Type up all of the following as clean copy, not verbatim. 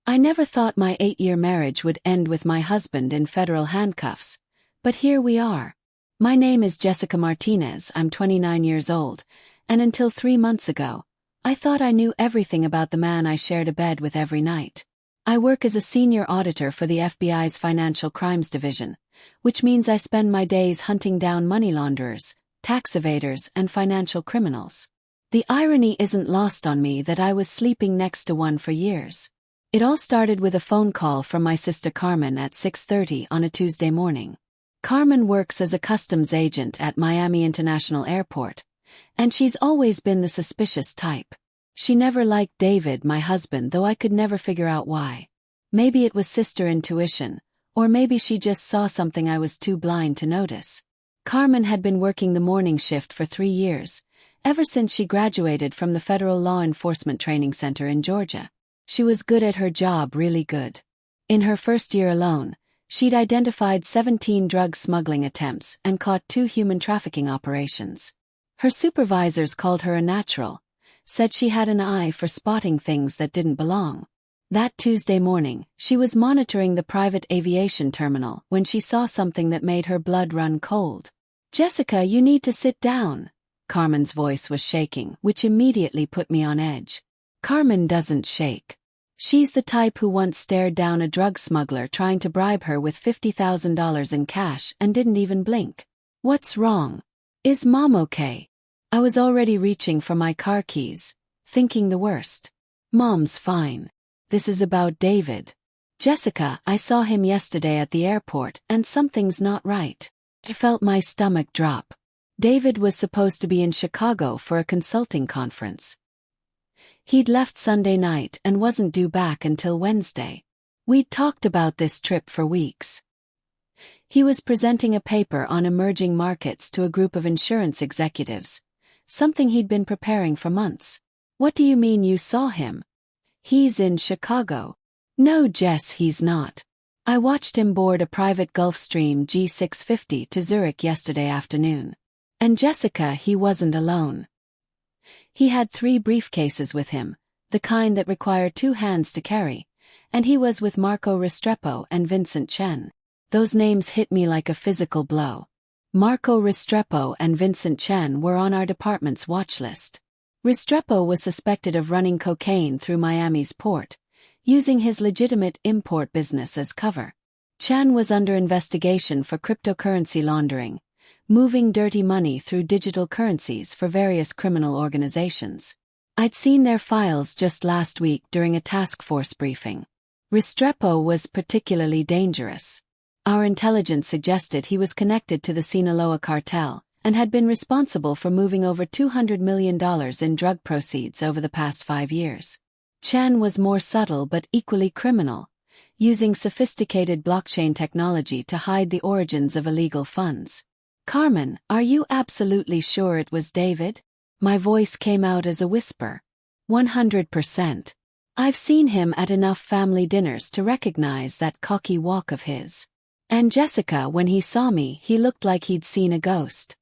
I never thought my 8-year marriage would end with my husband in federal handcuffs, but here we are. My name is Jessica Martinez, I'm 29 years old, and until 3 months ago, I thought I knew everything about the man I shared a bed with every night. I work as a senior auditor for the FBI's Financial Crimes Division, which means I spend my days hunting down money launderers, tax evaders, and financial criminals. The irony isn't lost on me that I was sleeping next to one for years. It all started with a phone call from my sister Carmen at 6:30 on a Tuesday morning. Carmen works as a customs agent at Miami International Airport, and she's always been the suspicious type. She never liked David, my husband, though I could never figure out why. Maybe it was sister intuition, or maybe she just saw something I was too blind to notice. Carmen had been working the morning shift for 3 years, ever since she graduated from the Federal Law Enforcement Training Center in Georgia. She was good at her job, really good. In her first year alone, she'd identified 17 drug smuggling attempts and caught 2 human trafficking operations. Her supervisors called her a natural, said she had an eye for spotting things that didn't belong. That Tuesday morning, she was monitoring the private aviation terminal when she saw something that made her blood run cold. "Jessica, you need to sit down." Carmen's voice was shaking, which immediately put me on edge. Carmen doesn't shake. She's the type who once stared down a drug smuggler trying to bribe her with $50,000 in cash and didn't even blink. "What's wrong? Is Mom okay?" I was already reaching for my car keys, thinking the worst. "Mom's fine. This is about David. Jessica, I saw him yesterday at the airport and something's not right." I felt my stomach drop. David was supposed to be in Chicago for a consulting conference. He'd left Sunday night and wasn't due back until Wednesday. We'd talked about this trip for weeks. He was presenting a paper on emerging markets to a group of insurance executives, something he'd been preparing for months. "What do you mean you saw him? He's in Chicago." "No, Jess, he's not. I watched him board a private Gulfstream G650 to Zurich yesterday afternoon. And Jessica, he wasn't alone. He had 3 briefcases with him, the kind that require 2 hands to carry, and he was with Marco Restrepo and Vincent Chen." Those names hit me like a physical blow. Marco Restrepo and Vincent Chen were on our department's watch list. Restrepo was suspected of running cocaine through Miami's port, using his legitimate import business as cover. Chen was under investigation for cryptocurrency laundering, moving dirty money through digital currencies for various criminal organizations. I'd seen their files just last week during a task force briefing. Restrepo was particularly dangerous. Our intelligence suggested he was connected to the Sinaloa cartel and had been responsible for moving over $200 million in drug proceeds over the past 5 years. Chen was more subtle but equally criminal, using sophisticated blockchain technology to hide the origins of illegal funds. "Carmen, are you absolutely sure it was David?" My voice came out as a whisper. 100%. I've seen him at enough family dinners to recognize that cocky walk of his. And Jessica, when he saw me, he looked like he'd seen a ghost.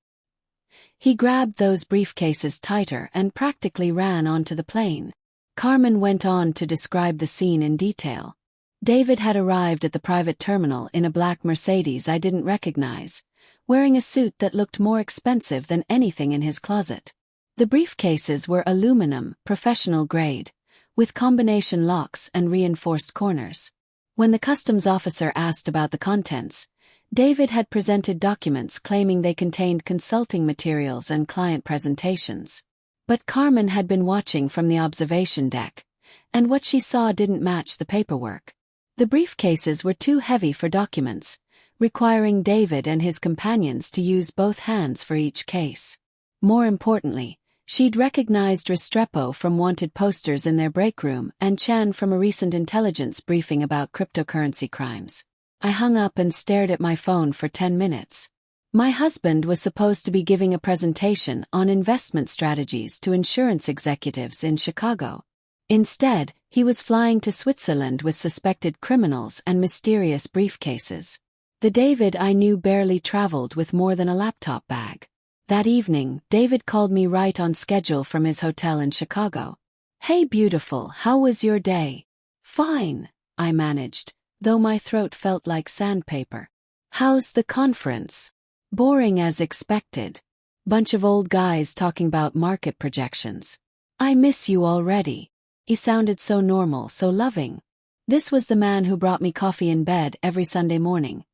He grabbed those briefcases tighter and practically ran onto the plane. Carmen went on to describe the scene in detail. David had arrived at the private terminal in a black Mercedes I didn't recognize, wearing a suit that looked more expensive than anything in his closet. The briefcases were aluminum, professional grade, with combination locks and reinforced corners. When the customs officer asked about the contents, David had presented documents claiming they contained consulting materials and client presentations. But Carmen had been watching from the observation deck, and what she saw didn't match the paperwork. The briefcases were too heavy for documents, requiring David and his companions to use both hands for each case. More importantly, she'd recognized Restrepo from wanted posters in their break room and Chen from a recent intelligence briefing about cryptocurrency crimes. I hung up and stared at my phone for 10 minutes. My husband was supposed to be giving a presentation on investment strategies to insurance executives in Chicago. Instead, he was flying to Switzerland with suspected criminals and mysterious briefcases. The David I knew barely traveled with more than a laptop bag. That evening, David called me right on schedule from his hotel in Chicago. "Hey beautiful, how was your day?" "Fine. I managed, though my throat felt like sandpaper. How's the conference? Boring as expected. Bunch of old guys talking about market projections. I miss you already. He sounded so normal, so loving. This was the man who brought me coffee in bed every Sunday morning,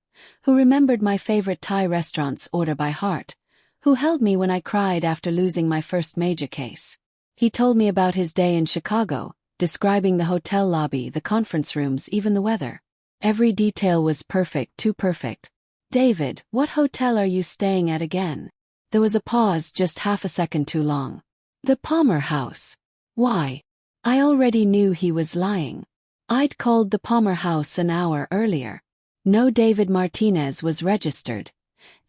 who remembered my favorite Thai restaurant's order by heart, who held me when I cried after losing my first major case. He told me about his day in Chicago, describing the hotel lobby, the conference rooms, even the weather. Every detail was perfect, too perfect. David, what hotel are you staying at again? There was a pause, just half a second too long. The Palmer House. Why? I already knew he was lying. I'd called the Palmer House an hour earlier. No David Martinez was registered,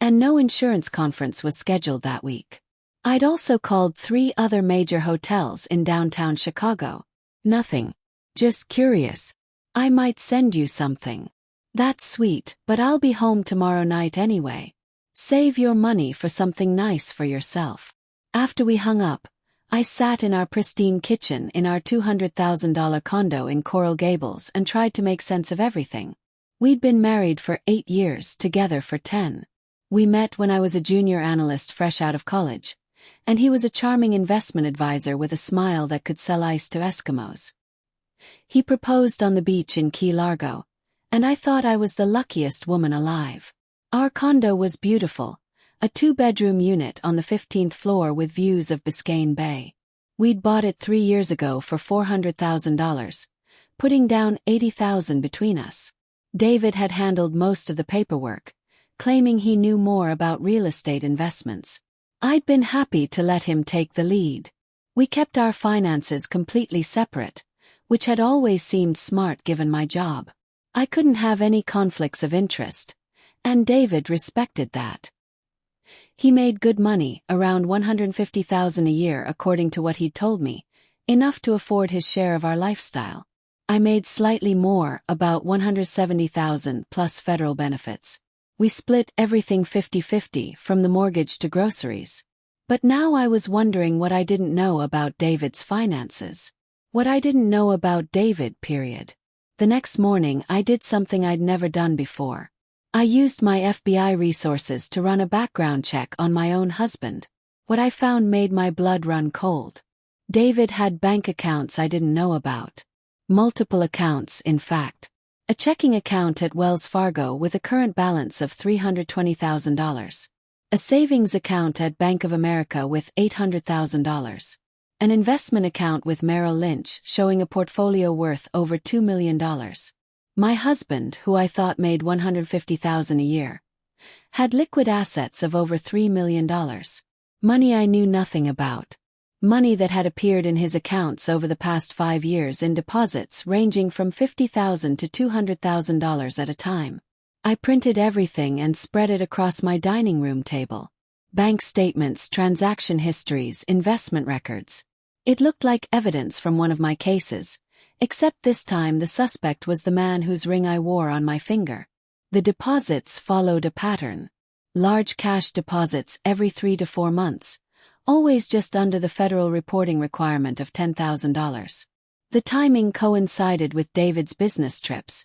and no insurance conference was scheduled that week. I'd also called 3 other major hotels in downtown Chicago. Nothing. Just curious. I might send you something. That's sweet, but I'll be home tomorrow night anyway. Save your money for something nice for yourself. After we hung up, I sat in our pristine kitchen in our $200,000 condo in Coral Gables and tried to make sense of everything. We'd been married for 8 years, together for 10. We met when I was a junior analyst fresh out of college, and he was a charming investment advisor with a smile that could sell ice to Eskimos. He proposed on the beach in Key Largo, and I thought I was the luckiest woman alive. Our condo was beautiful, a 2-bedroom unit on the 15th floor with views of Biscayne Bay. We'd bought it 3 years ago for $400,000, putting down $80,000 between us. David had handled most of the paperwork, claiming he knew more about real estate investments. I'd been happy to let him take the lead. We kept our finances completely separate, which had always seemed smart given my job. I couldn't have any conflicts of interest, and David respected that. He made good money, around $150,000 a year according to what he'd told me, enough to afford his share of our lifestyle. I made slightly more, about $170,000 plus federal benefits. We split everything 50-50 from the mortgage to groceries. But now I was wondering what I didn't know about David's finances. What I didn't know about David, period. The next morning I did something I'd never done before. I used my FBI resources to run a background check on my own husband. What I found made my blood run cold. David had bank accounts I didn't know about. Multiple accounts, in fact. A checking account at Wells Fargo with a current balance of $320,000. A savings account at Bank of America with $800,000. An investment account with Merrill Lynch showing a portfolio worth over $2 million. My husband, who I thought made $150,000 a year, had liquid assets of over $3 million. Money I knew nothing about. Money that had appeared in his accounts over the past 5 years in deposits ranging from $50,000 to $200,000 at a time. I printed everything and spread it across my dining room table. Bank statements, transaction histories, investment records. It looked like evidence from one of my cases, except this time the suspect was the man whose ring I wore on my finger. The deposits followed a pattern. Large cash deposits every 3 to 4 months, always just under the federal reporting requirement of $10,000. The timing coincided with David's business trips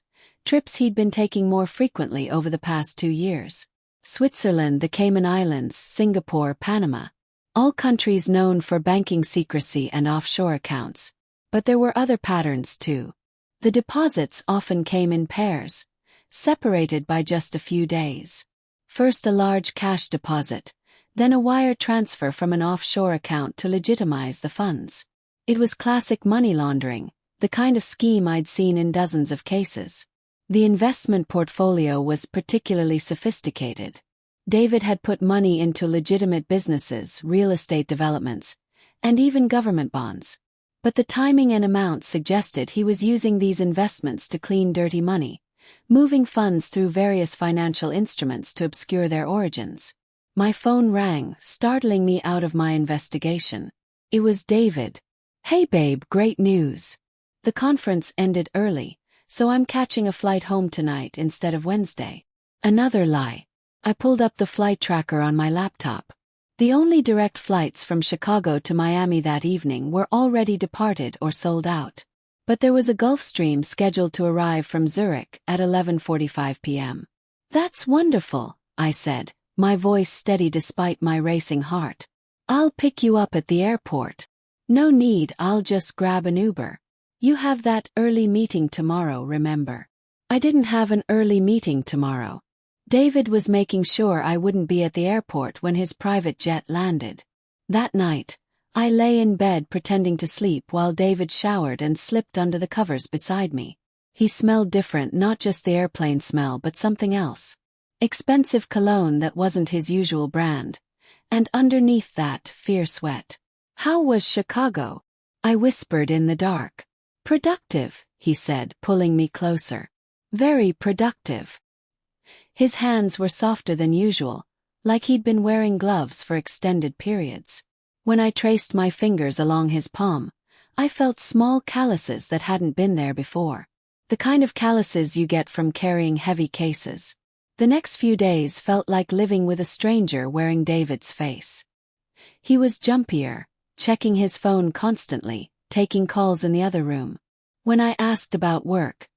he'd been taking more frequently over the past 2 years. Switzerland, the Cayman Islands, Singapore, Panama. All countries known for banking secrecy and offshore accounts. But there were other patterns too. The deposits often came in pairs, separated by just a few days. First a large cash deposit, then a wire transfer from an offshore account to legitimize the funds. It was classic money laundering, the kind of scheme I'd seen in dozens of cases. The investment portfolio was particularly sophisticated. David had put money into legitimate businesses, real estate developments, and even government bonds. But the timing and amounts suggested he was using these investments to clean dirty money, moving funds through various financial instruments to obscure their origins. My phone rang, startling me out of my investigation. It was David. "Hey babe, great news. The conference ended early, so I'm catching a flight home tonight instead of Wednesday." Another lie. I pulled up the flight tracker on my laptop. The only direct flights from Chicago to Miami that evening were already departed or sold out. but there was a Gulf Stream scheduled to arrive from Zurich at 11:45 p.m. "That's wonderful," I said, my voice steady despite my racing heart. "I'll pick you up at the airport." "No need, I'll just grab an Uber." "You have that early meeting tomorrow, remember?" I didn't have an early meeting tomorrow. David was making sure I wouldn't be at the airport when his private jet landed. That night, I lay in bed pretending to sleep while David showered and slipped under the covers beside me. He smelled different, not just the airplane smell but something else. Expensive cologne that wasn't his usual brand. And underneath that, fear sweat. "How was Chicago?" I whispered in the dark. "Productive," he said, pulling me closer. "Very productive." His hands were softer than usual, like he'd been wearing gloves for extended periods. When I traced my fingers along his palm, I felt small calluses that hadn't been there before. The kind of calluses you get from carrying heavy cases. The next few days felt like living with a stranger wearing David's face. He was jumpier, checking his phone constantly, taking calls in the other room. When I asked about work,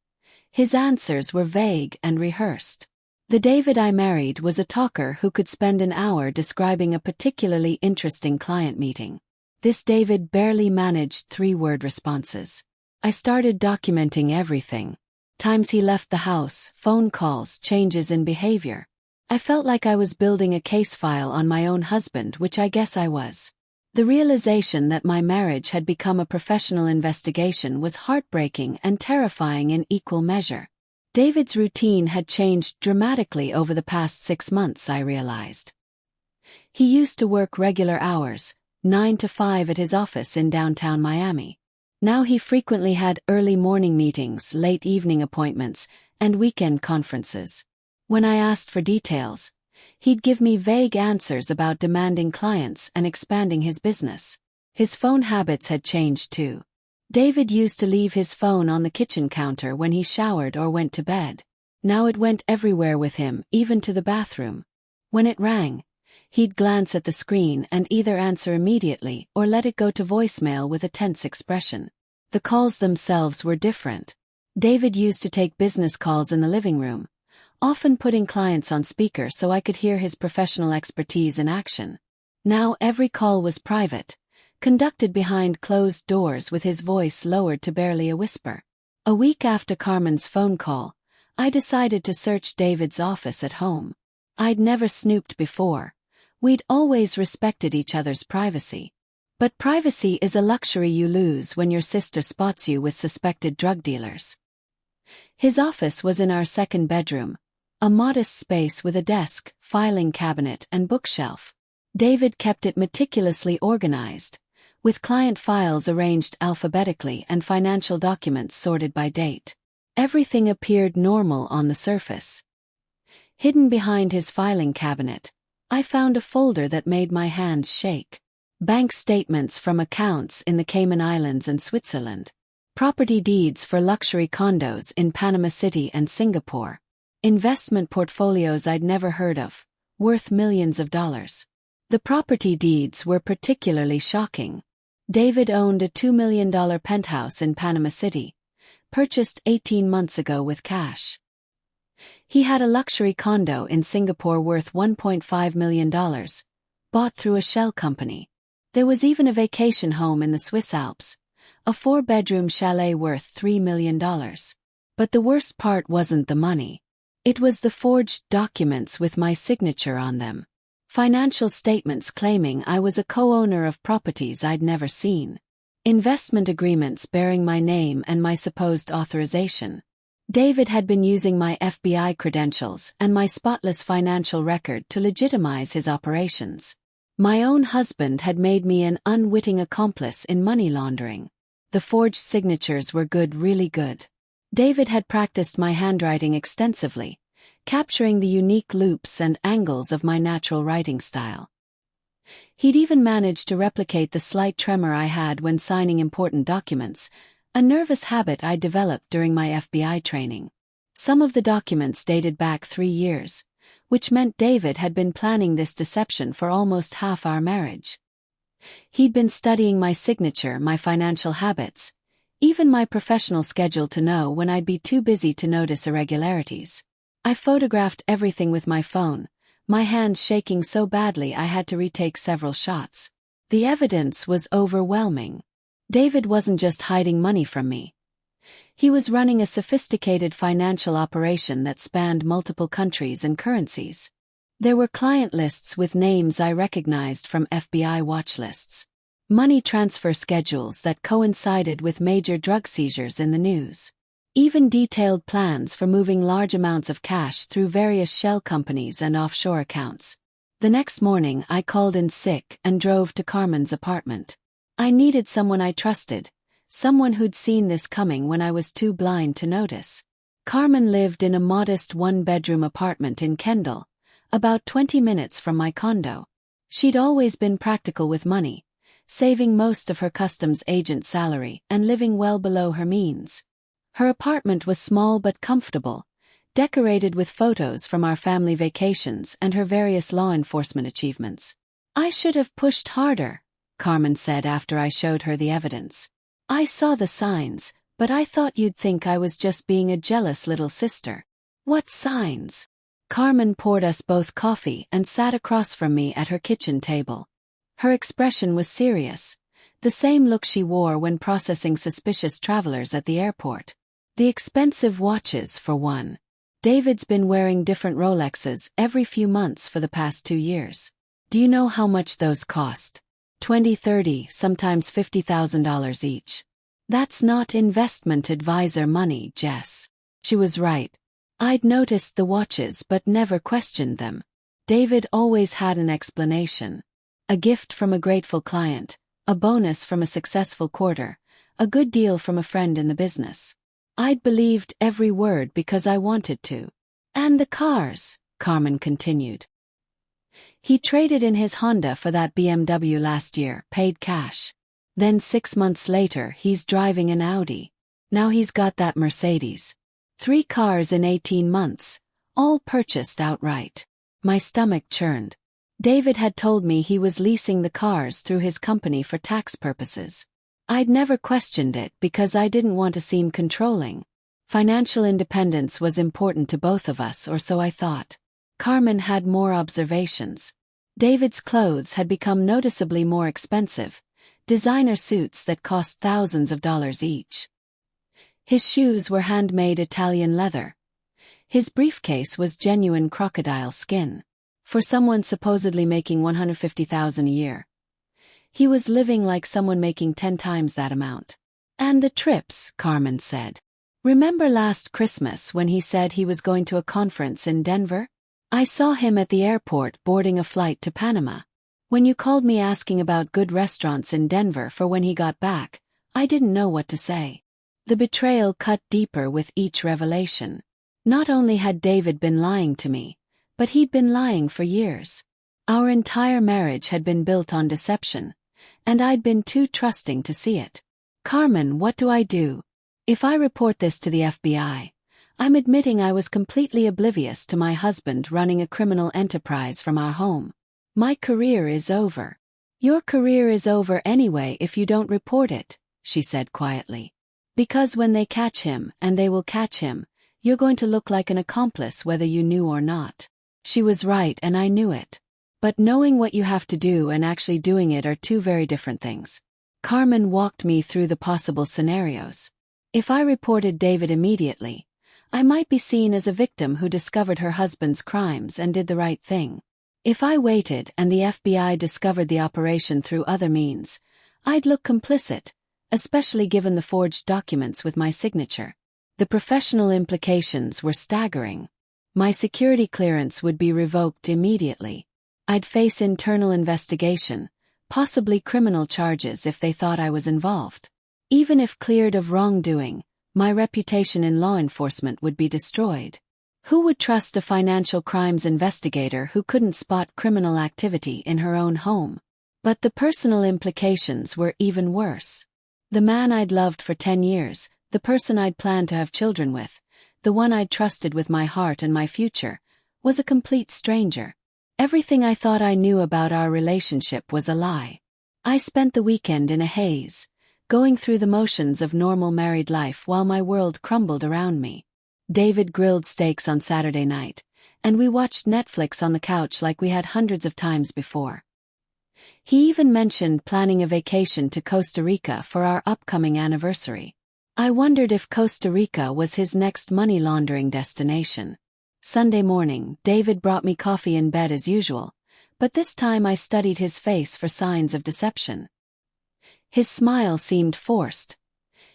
his answers were vague and rehearsed. The David I married was a talker who could spend an hour describing a particularly interesting client meeting. This David barely managed 3-word responses. I started documenting everything. Times he left the house, phone calls, changes in behavior. I felt like I was building a case file on my own husband, which I guess I was. The realization that my marriage had become a professional investigation was heartbreaking and terrifying in equal measure. David's routine had changed dramatically over the past 6 months, I realized. He used to work regular hours, 9 to 5 at his office in downtown Miami. Now he frequently had early morning meetings, late evening appointments, and weekend conferences. When I asked for details, he'd give me vague answers about demanding clients and expanding his business. His phone habits had changed too. David used to leave his phone on the kitchen counter when he showered or went to bed. Now it went everywhere with him, even to the bathroom. When it rang, he'd glance at the screen and either answer immediately or let it go to voicemail with a tense expression. The calls themselves were different. David used to take business calls in the living room, often putting clients on speaker so I could hear his professional expertise in action. Now every call was private, conducted behind closed doors with his voice lowered to barely a whisper. A week after Carmen's phone call, I decided to search David's office at home. I'd never snooped before. We'd always respected each other's privacy. But privacy is a luxury you lose when your sister spots you with suspected drug dealers. His office was in our second bedroom, a modest space with a desk, filing cabinet, and bookshelf. David kept it meticulously organized, with client files arranged alphabetically and financial documents sorted by date. Everything appeared normal on the surface. Hidden behind his filing cabinet, I found a folder that made my hands shake. Bank statements from accounts in the Cayman Islands and Switzerland. Property deeds for luxury condos in Panama City and Singapore. Investment portfolios I'd never heard of, worth millions of dollars. The property deeds were particularly shocking. David owned a $2 million penthouse in Panama City, purchased 18 months ago with cash. He had a luxury condo in Singapore worth $1.5 million, bought through a shell company. There was even a vacation home in the Swiss Alps, a 4-bedroom chalet worth $3 million. But the worst part wasn't the money. It was the forged documents with my signature on them. Financial statements claiming I was a co-owner of properties I'd never seen. Investment agreements bearing my name and my supposed authorization. David had been using my FBI credentials and my spotless financial record to legitimize his operations. My own husband had made me an unwitting accomplice in money laundering. The forged signatures were good, really good. David had practiced my handwriting extensively, capturing the unique loops and angles of my natural writing style. He'd even managed to replicate the slight tremor I had when signing important documents, a nervous habit I developed during my FBI training. Some of the documents dated back 3 years, which meant David had been planning this deception for almost half our marriage. He'd been studying my signature, my financial habits, Even my professional schedule to know when I'd be too busy to notice irregularities. I photographed everything with my phone, my hands shaking so badly I had to retake several shots. The evidence was overwhelming. David wasn't just hiding money from me. He was running a sophisticated financial operation that spanned multiple countries and currencies. There were client lists with names I recognized from FBI watch lists. Money transfer schedules that coincided with major drug seizures in the news. Even detailed plans for moving large amounts of cash through various shell companies and offshore accounts. The next morning I called in sick and drove to Carmen's apartment. I needed someone I trusted, someone who'd seen this coming when I was too blind to notice. Carmen lived in a modest one-bedroom apartment in Kendall, about 20 minutes from my condo. She'd always been practical with money, saving most of her customs agent salary and living well below her means. Her apartment was small but comfortable, decorated with photos from our family vacations and her various law enforcement achievements. "I should have pushed harder," Carmen said after I showed her the evidence. "I saw the signs, but I thought you'd think I was just being a jealous little sister." "What signs?" Carmen poured us both coffee and sat across from me at her kitchen table. Her expression was serious, the same look she wore when processing suspicious travelers at the airport. "The expensive watches, for one. David's been wearing different Rolexes every few months for the past 2 years. Do you know how much those cost? 20, 30, sometimes $50,000 each. That's not investment advisor money, Jess." She was right. I'd noticed the watches but never questioned them. David always had an explanation. A gift from a grateful client, a bonus from a successful quarter, a good deal from a friend in the business. I'd believed every word because I wanted to. "And the cars," Carmen continued. "He traded in his Honda for that BMW last year, paid cash. Then 6 months later he's driving an Audi. Now he's got that Mercedes. 3 cars in 18 months, all purchased outright." My stomach churned. David had told me he was leasing the cars through his company for tax purposes. I'd never questioned it because I didn't want to seem controlling. Financial independence was important to both of us, or so I thought. Carmen had more observations. David's clothes had become noticeably more expensive, designer suits that cost thousands of dollars each. His shoes were handmade Italian leather. His briefcase was genuine crocodile skin. For someone supposedly making $150,000 a year, he was living like someone making 10 times that amount. "And the trips," Carmen said. "Remember last Christmas when he said he was going to a conference in Denver? I saw him at the airport boarding a flight to Panama. When you called me asking about good restaurants in Denver for when he got back, I didn't know what to say." The betrayal cut deeper with each revelation. Not only had David been lying to me, but he'd been lying for years. Our entire marriage had been built on deception, and I'd been too trusting to see it. "Carmen, what do I do? If I report this to the FBI, I'm admitting I was completely oblivious to my husband running a criminal enterprise from our home. My career is over." "Your career is over anyway if you don't report it," she said quietly. "Because when they catch him, and they will catch him, you're going to look like an accomplice whether you knew or not." She was right and I knew it. But knowing what you have to do and actually doing it are two very different things. Carmen walked me through the possible scenarios. If I reported David immediately, I might be seen as a victim who discovered her husband's crimes and did the right thing. If I waited and the FBI discovered the operation through other means, I'd look complicit, especially given the forged documents with my signature. The professional implications were staggering. My security clearance would be revoked immediately. I'd face internal investigation, possibly criminal charges if they thought I was involved. Even if cleared of wrongdoing, my reputation in law enforcement would be destroyed. Who would trust a financial crimes investigator who couldn't spot criminal activity in her own home? But the personal implications were even worse. The man I'd loved for 10 years, the person I'd planned to have children with, the one I'd trusted with my heart and my future, was a complete stranger. Everything I thought I knew about our relationship was a lie. I spent the weekend in a haze, going through the motions of normal married life while my world crumbled around me. David grilled steaks on Saturday night, and we watched Netflix on the couch like we had hundreds of times before. He even mentioned planning a vacation to Costa Rica for our upcoming anniversary. I wondered if Costa Rica was his next money laundering destination. Sunday morning, David brought me coffee in bed as usual, but this time I studied his face for signs of deception. His smile seemed forced.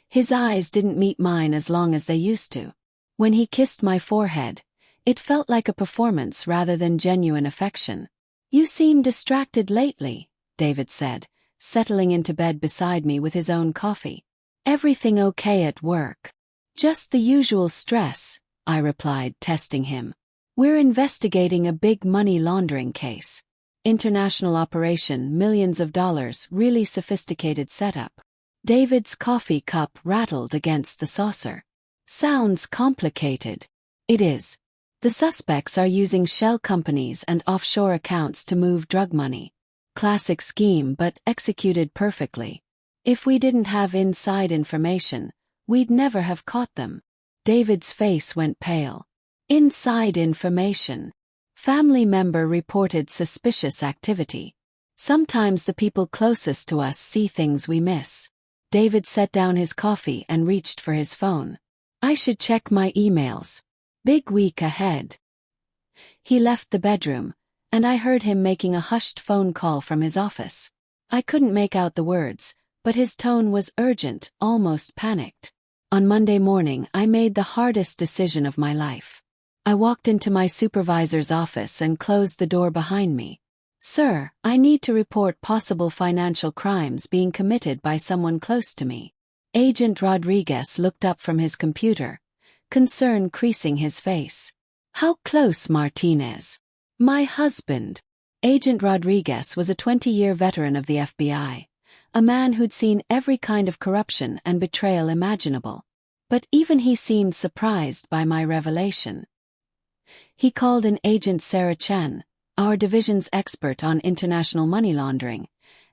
His eyes didn't meet mine as long as they used to. When he kissed my forehead, it felt like a performance rather than genuine affection. "You seem distracted lately," David said, settling into bed beside me with his own coffee. "Everything okay at work?" "Just the usual stress," I replied, testing him. "We're investigating a big money laundering case. International operation, millions of dollars, really sophisticated setup." David's coffee cup rattled against the saucer. "Sounds complicated." "It is. The suspects are using shell companies and offshore accounts to move drug money. Classic scheme, but executed perfectly. If we didn't have inside information, we'd never have caught them." David's face went pale. "Inside information." Family member reported suspicious activity. Sometimes the people closest to us see things we miss. David set down his coffee and reached for his phone. "I should check my emails. Big week ahead." He left the bedroom, and I heard him making a hushed phone call from his office. I couldn't make out the words, but his tone was urgent, almost panicked. On Monday morning, I made the hardest decision of my life. I walked into my supervisor's office and closed the door behind me. "Sir, I need to report possible financial crimes being committed by someone close to me." Agent Rodriguez looked up from his computer, concern creasing his face. "How close, Martinez?" "My husband." Agent Rodriguez was a 20-year veteran of the FBI, a man who'd seen every kind of corruption and betrayal imaginable. But even he seemed surprised by my revelation. He called in Agent Sarah Chen, our division's expert on international money laundering,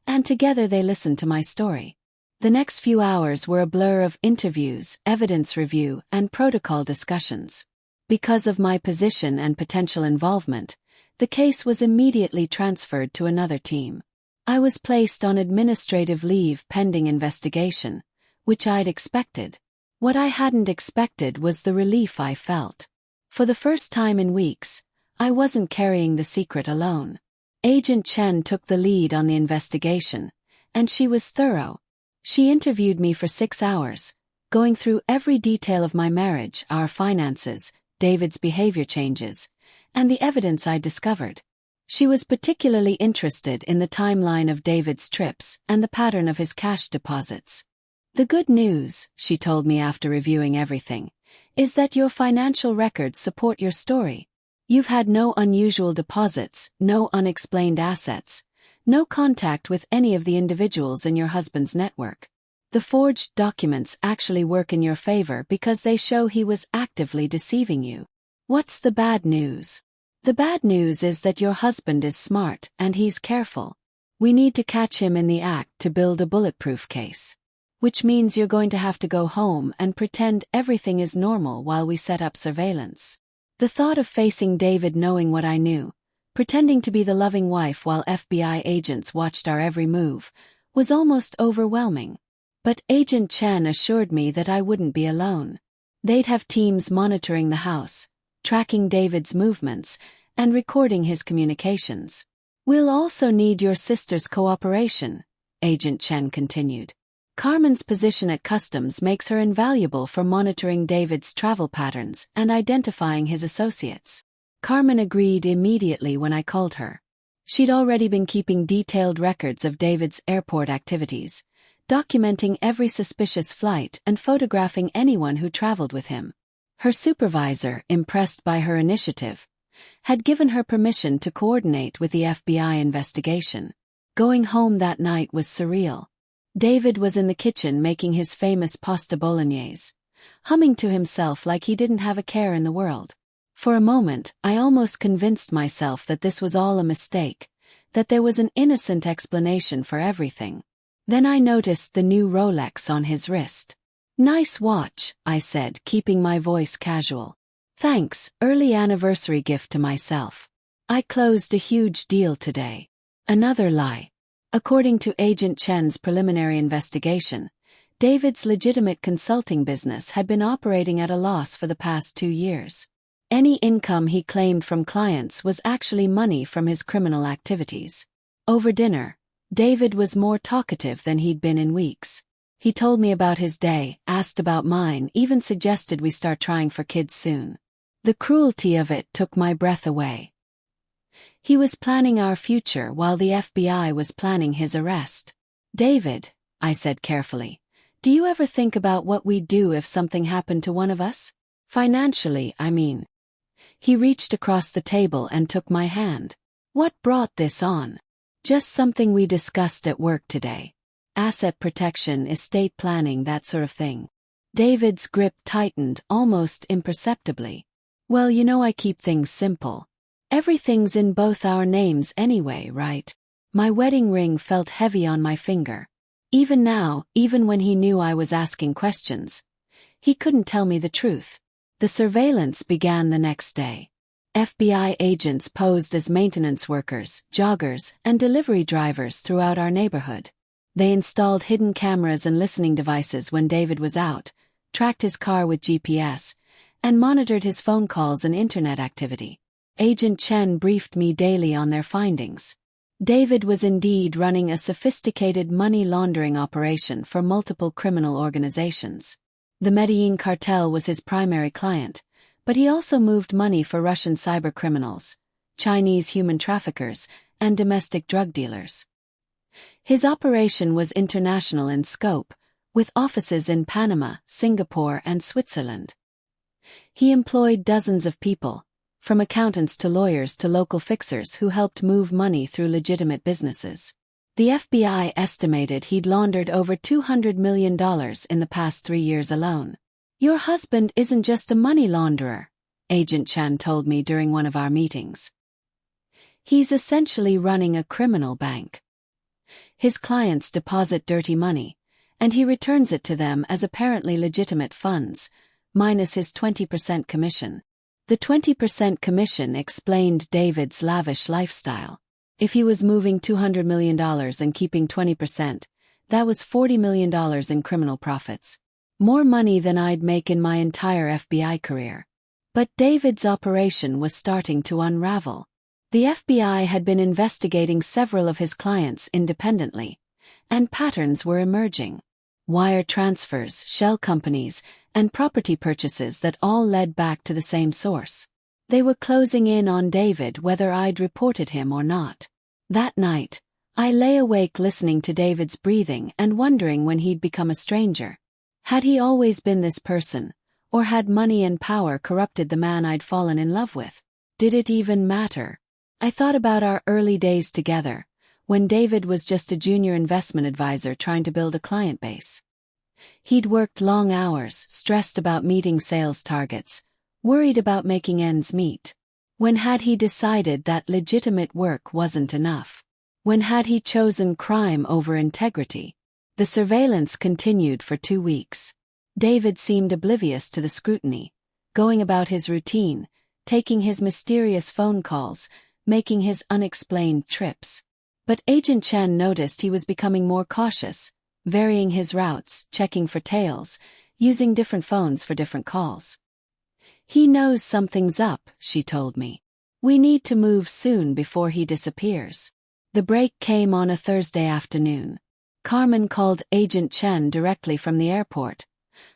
and together they listened to my story. The next few hours were a blur of interviews, evidence review, and protocol discussions. Because of my position and potential involvement, the case was immediately transferred to another team. I was placed on administrative leave pending investigation, which I'd expected. What I hadn't expected was the relief I felt. For the first time in weeks, I wasn't carrying the secret alone. Agent Chen took the lead on the investigation, and she was thorough. She interviewed me for 6 hours, going through every detail of my marriage, our finances, David's behavior changes, and the evidence I discovered. She was particularly interested in the timeline of David's trips and the pattern of his cash deposits. "The good news," she told me after reviewing everything, "is that your financial records support your story. You've had no unusual deposits, no unexplained assets, no contact with any of the individuals in your husband's network. The forged documents actually work in your favor because they show he was actively deceiving you." "What's the bad news?" "The bad news is that your husband is smart and he's careful. We need to catch him in the act to build a bulletproof case. Which means you're going to have to go home and pretend everything is normal while we set up surveillance." The thought of facing David knowing what I knew, pretending to be the loving wife while FBI agents watched our every move, was almost overwhelming. But Agent Chen assured me that I wouldn't be alone. They'd have teams monitoring the house, tracking David's movements, and recording his communications. "We'll also need your sister's cooperation," Agent Chen continued. "Carmen's position at Customs makes her invaluable for monitoring David's travel patterns and identifying his associates." Carmen agreed immediately when I called her. She'd already been keeping detailed records of David's airport activities, documenting every suspicious flight and photographing anyone who traveled with him. Her supervisor, impressed by her initiative, had given her permission to coordinate with the FBI investigation. Going home that night was surreal. David was in the kitchen making his famous pasta bolognese, humming to himself like he didn't have a care in the world. For a moment, I almost convinced myself that this was all a mistake, that there was an innocent explanation for everything. Then I noticed the new Rolex on his wrist. "Nice watch," I said, keeping my voice casual. "Thanks, early anniversary gift to myself. I closed a huge deal today." Another lie. According to Agent Chen's preliminary investigation, David's legitimate consulting business had been operating at a loss for the past 2 years. Any income he claimed from clients was actually money from his criminal activities. Over dinner, David was more talkative than he'd been in weeks. He told me about his day, asked about mine, even suggested we start trying for kids soon. The cruelty of it took my breath away. He was planning our future while the FBI was planning his arrest. "David," I said carefully, "do you ever think about what we'd do if something happened to one of us? Financially, I mean." He reached across the table and took my hand. "What brought this on?" "Just something we discussed at work today. Asset protection, estate planning, that sort of thing." David's grip tightened almost imperceptibly. "Well, you know I keep things simple. Everything's in both our names anyway, right?" My wedding ring felt heavy on my finger. Even now, even when he knew I was asking questions, he couldn't tell me the truth. The surveillance began the next day. FBI agents posed as maintenance workers, joggers, and delivery drivers throughout our neighborhood. They installed hidden cameras and listening devices when David was out, tracked his car with GPS, and monitored his phone calls and internet activity. Agent Chen briefed me daily on their findings. David was indeed running a sophisticated money laundering operation for multiple criminal organizations. The Medellin Cartel was his primary client, but he also moved money for Russian cybercriminals, Chinese human traffickers, and domestic drug dealers. His operation was international in scope, with offices in Panama, Singapore, and Switzerland. He employed dozens of people, from accountants to lawyers to local fixers who helped move money through legitimate businesses. The FBI estimated he'd laundered over $200 million in the past 3 years alone. "Your husband isn't just a money launderer," Agent Chen told me during one of our meetings. "He's essentially running a criminal bank. His clients deposit dirty money, and he returns it to them as apparently legitimate funds, minus his 20% commission. The 20% commission explained David's lavish lifestyle. If he was moving $200 million and keeping 20%, that was $40 million in criminal profits. More money than I'd make in my entire FBI career. But David's operation was starting to unravel. The FBI had been investigating several of his clients independently, and patterns were emerging. Wire transfers, shell companies, and property purchases that all led back to the same source. They were closing in on David whether I'd reported him or not. That night, I lay awake listening to David's breathing and wondering when he'd become a stranger. Had he always been this person, or had money and power corrupted the man I'd fallen in love with? Did it even matter? I thought about our early days together, when David was just a junior investment advisor trying to build a client base. He'd worked long hours, stressed about meeting sales targets, worried about making ends meet. When had he decided that legitimate work wasn't enough? When had he chosen crime over integrity? The surveillance continued for 2 weeks. David seemed oblivious to the scrutiny, going about his routine, taking his mysterious phone calls, making his unexplained trips. But Agent Chen noticed he was becoming more cautious, varying his routes, checking for tails, using different phones for different calls. "He knows something's up," she told me. "We need to move soon before he disappears." The break came on a Thursday afternoon. Carmen called Agent Chen directly from the airport,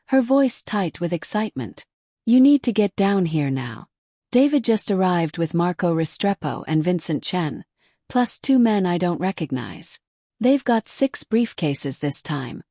her voice tight with excitement. "You need to get down here now. David just arrived with Marco Restrepo and Vincent Chen, plus 2 men I don't recognize. They've got 6 briefcases this time,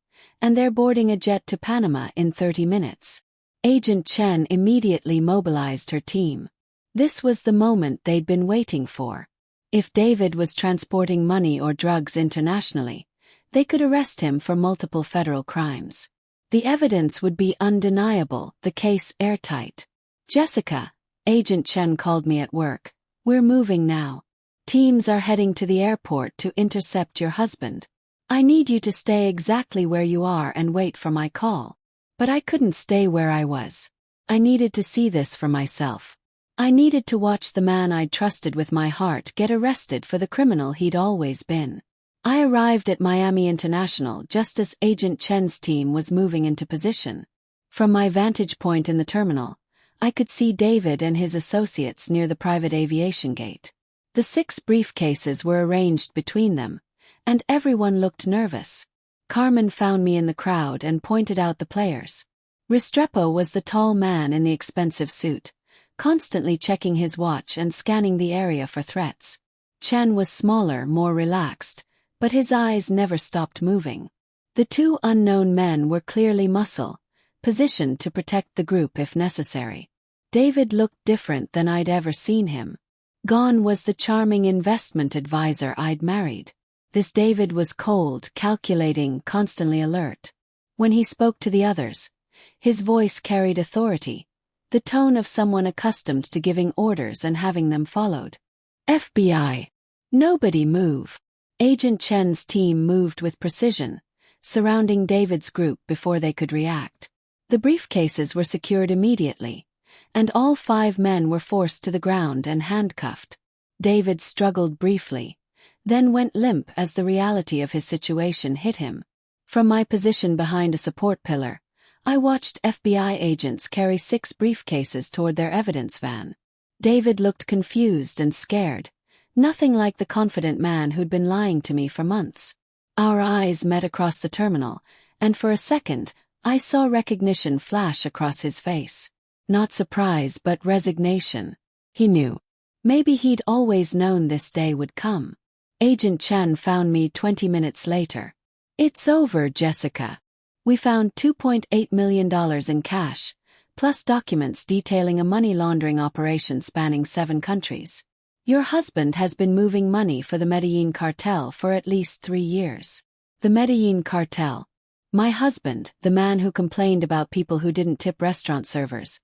and they're boarding a jet to Panama in 30 minutes. Agent Chen immediately mobilized her team. This was the moment they'd been waiting for. If David was transporting money or drugs internationally, they could arrest him for multiple federal crimes. The evidence would be undeniable, the case airtight. "Jessica," Agent Chen called me at work, "we're moving now. Teams are heading to the airport to intercept your husband." I need you to stay exactly where you are and wait for my call. But I couldn't stay where I was. I needed to see this for myself. I needed to watch the man I'd trusted with my heart get arrested for the criminal he'd always been. I arrived at Miami International just as Agent Chen's team was moving into position. From my vantage point in the terminal, I could see David and his associates near the private aviation gate. The 6 briefcases were arranged between them, and everyone looked nervous. Carmen found me in the crowd and pointed out the players. Restrepo was the tall man in the expensive suit, constantly checking his watch and scanning the area for threats. Chen was smaller, more relaxed, but his eyes never stopped moving. The 2 unknown men were clearly muscle, positioned to protect the group if necessary. David looked different than I'd ever seen him. Gone was the charming investment advisor I'd married. This David was cold, calculating, constantly alert. When he spoke to the others, his voice carried authority, the tone of someone accustomed to giving orders and having them followed. FBI. Nobody move. Agent Chen's team moved with precision, surrounding David's group before they could react. The briefcases were secured immediately, and all 5 men were forced to the ground and handcuffed. David struggled briefly, then went limp as the reality of his situation hit him. From my position behind a support pillar, I watched FBI agents carry 6 briefcases toward their evidence van. David looked confused and scared, nothing like the confident man who'd been lying to me for months. Our eyes met across the terminal, and for a second, I saw recognition flash across his face. Not surprise but resignation. He knew. Maybe he'd always known this day would come. Agent Chen found me 20 minutes later. It's over, Jessica. We found $2.8 million in cash, plus documents detailing a money laundering operation spanning 7 countries. Your husband has been moving money for the Medellin Cartel for at least 3 years. The Medellin Cartel. My husband, the man who complained about people who didn't tip restaurant servers,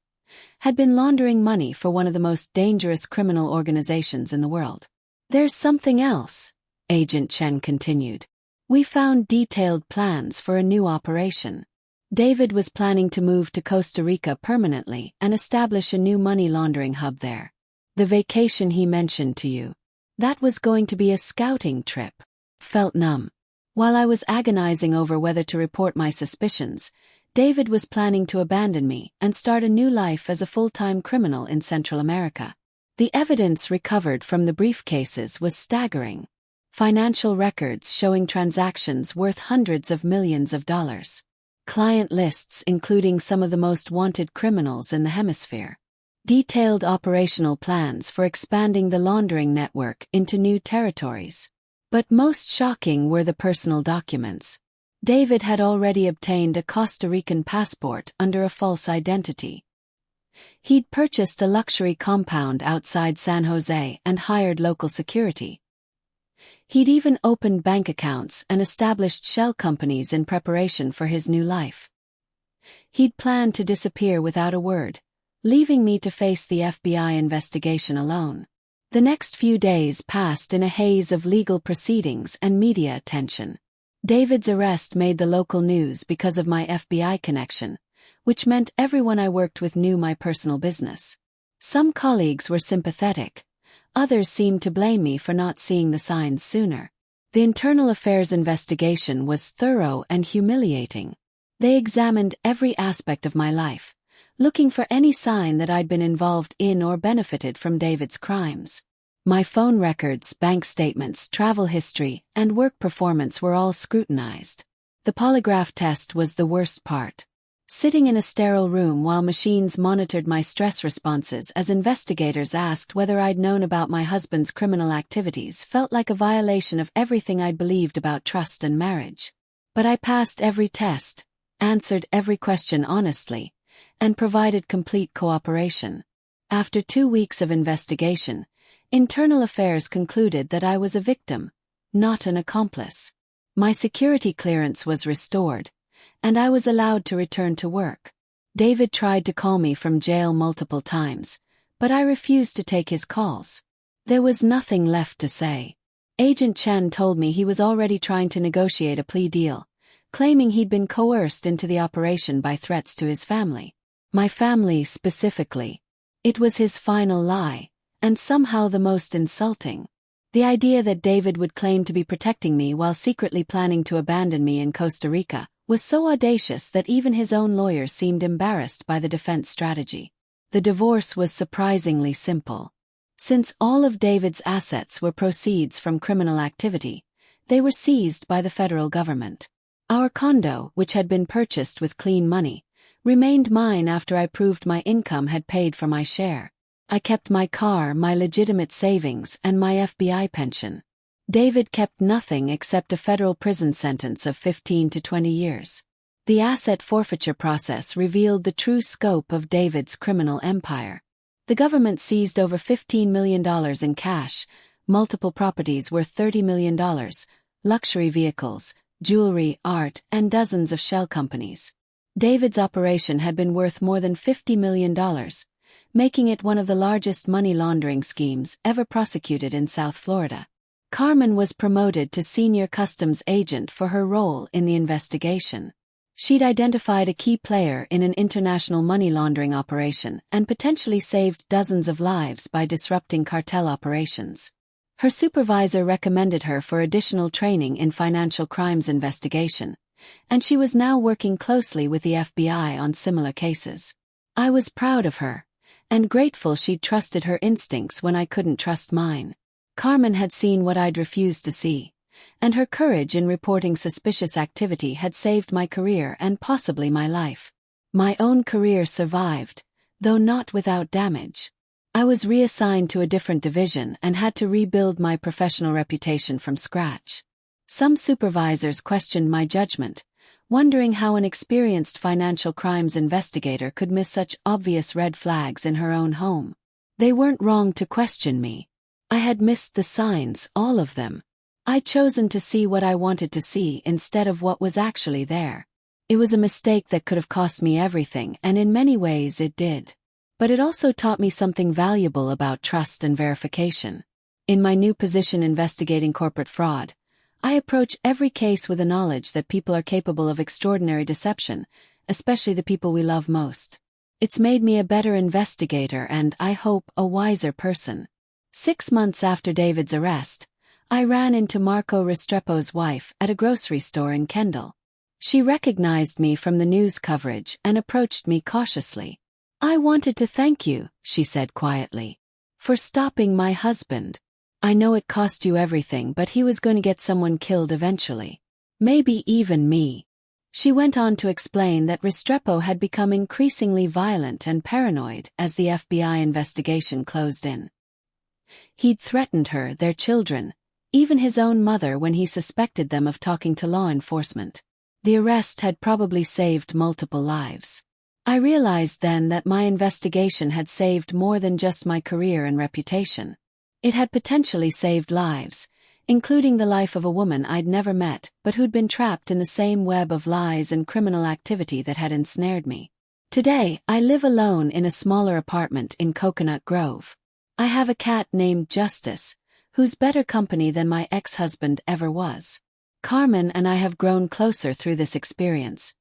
had been laundering money for one of the most dangerous criminal organizations in the world. There's something else, Agent Chen continued. We found detailed plans for a new operation. David was planning to move to Costa Rica permanently and establish a new money laundering hub there. The vacation he mentioned to you, that was going to be a scouting trip. Felt numb. While I was agonizing over whether to report my suspicions, David was planning to abandon me and start a new life as a full-time criminal in Central America. The evidence recovered from the briefcases was staggering. Financial records showing transactions worth hundreds of millions of dollars. Client lists including some of the most wanted criminals in the hemisphere. Detailed operational plans for expanding the laundering network into new territories. But most shocking were the personal documents. David had already obtained a Costa Rican passport under a false identity. He'd purchased a luxury compound outside San Jose and hired local security. He'd even opened bank accounts and established shell companies in preparation for his new life. He'd planned to disappear without a word, leaving me to face the FBI investigation alone. The next few days passed in a haze of legal proceedings and media attention. David's arrest made the local news because of my FBI connection, which meant everyone I worked with knew my personal business. Some colleagues were sympathetic. Others seemed to blame me for not seeing the signs sooner. The internal affairs investigation was thorough and humiliating. They examined every aspect of my life, looking for any sign that I'd been involved in or benefited from David's crimes. My phone records, bank statements, travel history, and work performance were all scrutinized. The polygraph test was the worst part. Sitting in a sterile room while machines monitored my stress responses as investigators asked whether I'd known about my husband's criminal activities felt like a violation of everything I'd believed about trust and marriage. But I passed every test, answered every question honestly, and provided complete cooperation. After 2 weeks of investigation, Internal Affairs concluded that I was a victim, not an accomplice. My security clearance was restored, and I was allowed to return to work. David tried to call me from jail multiple times, but I refused to take his calls. There was nothing left to say. Agent Chen told me he was already trying to negotiate a plea deal, claiming he'd been coerced into the operation by threats to his family. My family specifically. It was his final lie, and somehow the most insulting. The idea that David would claim to be protecting me while secretly planning to abandon me in Costa Rica was so audacious that even his own lawyer seemed embarrassed by the defense strategy. The divorce was surprisingly simple. Since all of David's assets were proceeds from criminal activity, they were seized by the federal government. Our condo, which had been purchased with clean money, remained mine after I proved my income had paid for my share. I kept my car, my legitimate savings, and my FBI pension. David kept nothing except a federal prison sentence of 15 to 20 years. The asset forfeiture process revealed the true scope of David's criminal empire. The government seized over $15 million in cash, multiple properties worth $30 million, luxury vehicles, jewelry, art, and dozens of shell companies. David's operation had been worth more than $50 million, making it one of the largest money laundering schemes ever prosecuted in South Florida. Carmen was promoted to senior customs agent for her role in the investigation. She'd identified a key player in an international money laundering operation and potentially saved dozens of lives by disrupting cartel operations. Her supervisor recommended her for additional training in financial crimes investigation, and she was now working closely with the FBI on similar cases. I was proud of her, and grateful she'd trusted her instincts when I couldn't trust mine. Carmen had seen what I'd refused to see, and her courage in reporting suspicious activity had saved my career and possibly my life. My own career survived, though not without damage. I was reassigned to a different division and had to rebuild my professional reputation from scratch. Some supervisors questioned my judgment, wondering how an experienced financial crimes investigator could miss such obvious red flags in her own home. They weren't wrong to question me. I had missed the signs, all of them. I'd chosen to see what I wanted to see instead of what was actually there. It was a mistake that could have cost me everything, and in many ways it did. But it also taught me something valuable about trust and verification. In my new position investigating corporate fraud, I approach every case with the knowledge that people are capable of extraordinary deception, especially the people we love most. It's made me a better investigator and, I hope, a wiser person. 6 months after David's arrest, I ran into Marco Restrepo's wife at a grocery store in Kendall. She recognized me from the news coverage and approached me cautiously. "I wanted to thank you," she said quietly, "for stopping my husband. I know it cost you everything, but he was going to get someone killed eventually. Maybe even me." She went on to explain that Restrepo had become increasingly violent and paranoid as the FBI investigation closed in. He'd threatened her, their children, even his own mother when he suspected them of talking to law enforcement. The arrest had probably saved multiple lives. I realized then that my investigation had saved more than just my career and reputation. It had potentially saved lives, including the life of a woman I'd never met but who'd been trapped in the same web of lies and criminal activity that had ensnared me. Today, I live alone in a smaller apartment in Coconut Grove. I have a cat named Justice, who's better company than my ex-husband ever was. Carmen and I have grown closer through this experience,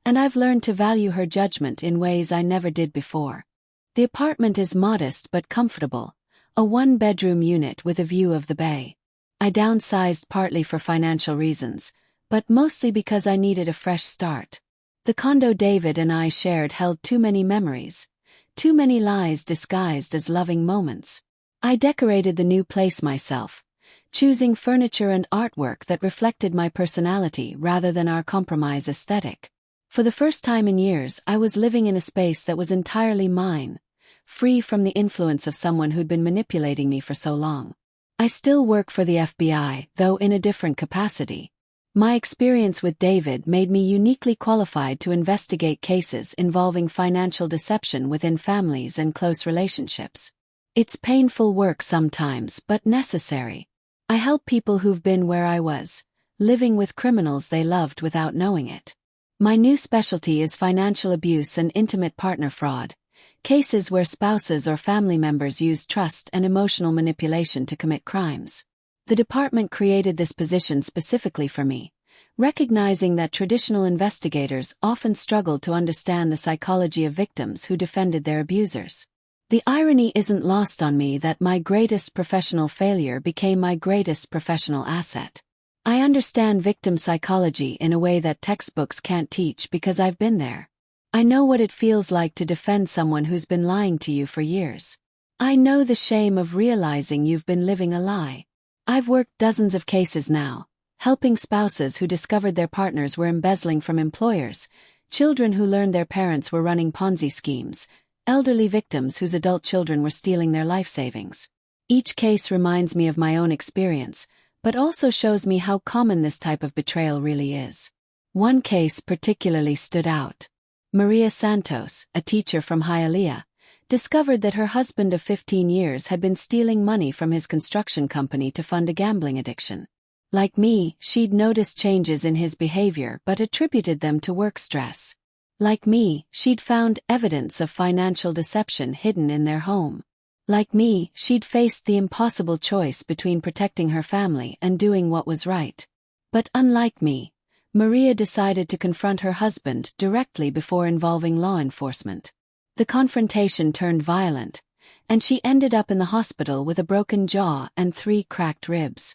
and I've learned to value her judgment in ways I never did before. The apartment is modest but comfortable, a one-bedroom unit with a view of the bay. I downsized partly for financial reasons, but mostly because I needed a fresh start. The condo David and I shared held too many memories, too many lies disguised as loving moments. I decorated the new place myself, choosing furniture and artwork that reflected my personality rather than our compromise aesthetic. For the first time in years, I was living in a space that was entirely mine, free from the influence of someone who'd been manipulating me for so long. I still work for the FBI, though in a different capacity. My experience with David made me uniquely qualified to investigate cases involving financial deception within families and close relationships. It's painful work sometimes, but necessary. I help people who've been where I was, living with criminals they loved without knowing it. My new specialty is financial abuse and intimate partner fraud, cases where spouses or family members use trust and emotional manipulation to commit crimes. The department created this position specifically for me, recognizing that traditional investigators often struggled to understand the psychology of victims who defended their abusers. The irony isn't lost on me that my greatest professional failure became my greatest professional asset. I understand victim psychology in a way that textbooks can't teach because I've been there. I know what it feels like to defend someone who's been lying to you for years. I know the shame of realizing you've been living a lie. I've worked dozens of cases now, helping spouses who discovered their partners were embezzling from employers, children who learned their parents were running Ponzi schemes, elderly victims whose adult children were stealing their life savings. Each case reminds me of my own experience, but also shows me how common this type of betrayal really is. One case particularly stood out. Maria Santos, a teacher from Hialeah, discovered that her husband of 15 years had been stealing money from his construction company to fund a gambling addiction. Like me, she'd noticed changes in his behavior but attributed them to work stress. Like me, she'd found evidence of financial deception hidden in their home. Like me, she'd faced the impossible choice between protecting her family and doing what was right. But unlike me, Maria decided to confront her husband directly before involving law enforcement. The confrontation turned violent, and she ended up in the hospital with a broken jaw and 3 cracked ribs.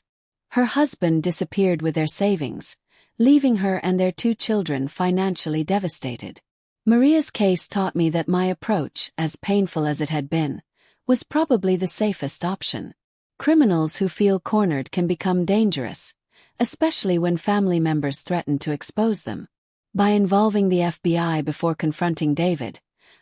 Her husband disappeared with their savings, leaving her and their 2 children financially devastated. Maria's case taught me that my approach, as painful as it had been, was probably the safest option. Criminals who feel cornered can become dangerous, especially when family members threaten to expose them. By involving the FBI before confronting David,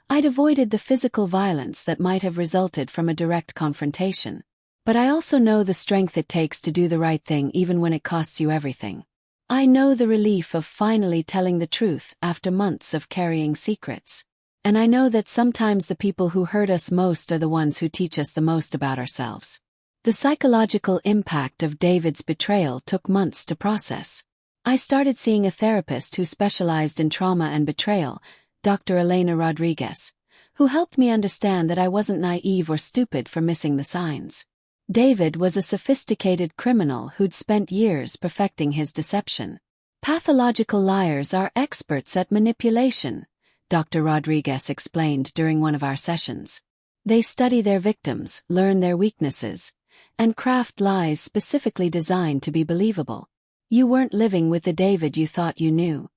I'd avoided the physical violence that might have resulted from a direct confrontation. But I also know the strength it takes to do the right thing even when it costs you everything. I know the relief of finally telling the truth after months of carrying secrets. And I know that sometimes the people who hurt us most are the ones who teach us the most about ourselves. The psychological impact of David's betrayal took months to process. I started seeing a therapist who specialized in trauma and betrayal, Dr. Elena Rodriguez, who helped me understand that I wasn't naive or stupid for missing the signs. David was a sophisticated criminal who'd spent years perfecting his deception. Pathological liars are experts at manipulation, Dr. Rodriguez explained during one of our sessions. They study their victims, learn their weaknesses, and craft lies specifically designed to be believable. You weren't living with the David you thought you knew.